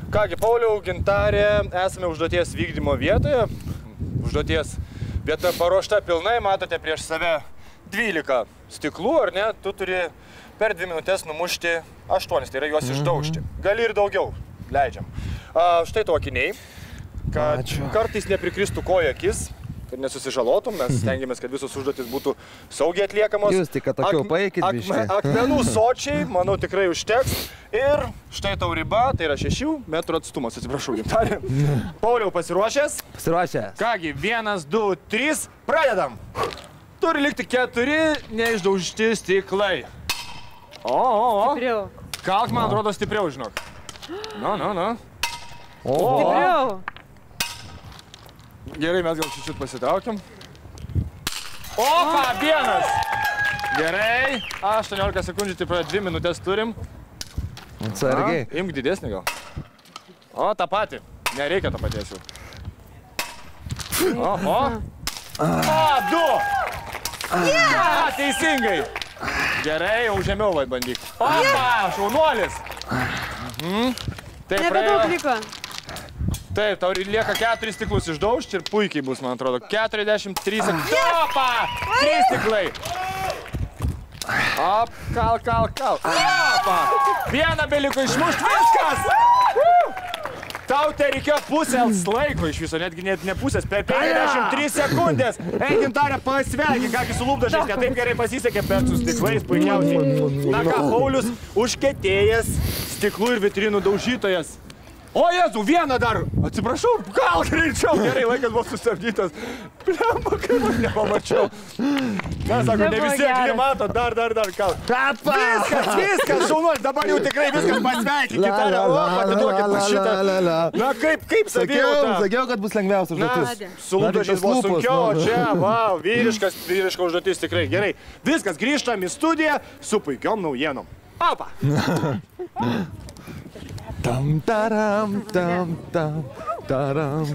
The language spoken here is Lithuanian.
Kągi, Pauliau, Gintarė, esame užduoties vykdymo vietoje. Užduoties vieta paruošta pilnai, matote prieš save 12 stiklų, ar ne? Tu turi per 2 minutės numušti 8, tai yra juos išdaužti. Gali ir daugiau, leidžiam. Štai to akiniai, kad kartais neprikristų koja akis, kad nesusižalotum, mes stengiamės, kad visos užduotis būtų saugiai atliekamos. Jūs tik atokiau paeikit biškį. Akmenų sočiai, manau, tikrai užteks. Ir štai tau riba, tai yra 6 metrų atstumas, atsiprašau, Gintarė. Pauliau, pasiruošęs? Pasiruošęs. Kągi, 1, 2, 3, pradedam. Turi likti 4 neišdaužti stiklai. Stipriau. Kalk, man atrodo, stipriau, žinok. Na. Stipriau. Gerai, mes gal šičiut pasitraukiam. Opa, 1. Gerai, 18 sekundžių, tai pradė 2 minutės turim. Atsargiai. Imk didesnį gal. O, tą patį. Nereikia tą paties jau. Oho. 2. Teisingai. Gerai, jau žemiau bandyk. Opa, šaunuolis. Nebedaug liko. Taip, tau lieka 4 stiklus išdaužti ir puikiai bus, man atrodo. 43 sekundės. Opa! 3 stiklai. Op, kal. Opa! 1 beliko išmušti. Viskas! Tau te reikėjo pusės laiko iš viso, netgi ne pusės, per 53 sekundės. Gintarė, pasveikink, kągi su lūpdažiais, ne taip gerai pasisekė, bet su stiklais puikiausiai. Na ką, Paulius, užkietėjęs stiklų ir vitrinų daužytojas. O, Jėzau, 1 dar! Atsiprašau, gal greičiau. Gerai, laikas buvo sustabdytas. Blemba, kaip aš nepamačiau. Na, sako, ne visi akli mato, dar, kal. Viskas, šaunuolis, dabar jau tikrai viskas, pasveikin, Gintarė. O, atiduokit man šitą. Na, kaip savijauta? Sakiau, kad bus lengviausia užduotis. Na, su lūpdažiais buvo sunkiau, o čia, vau, vyriška užduotis tikrai. Gerai, viskas, grįžtam į studiją su puikiom naujienom. Opa! Tam, taram, tam, tam, taram.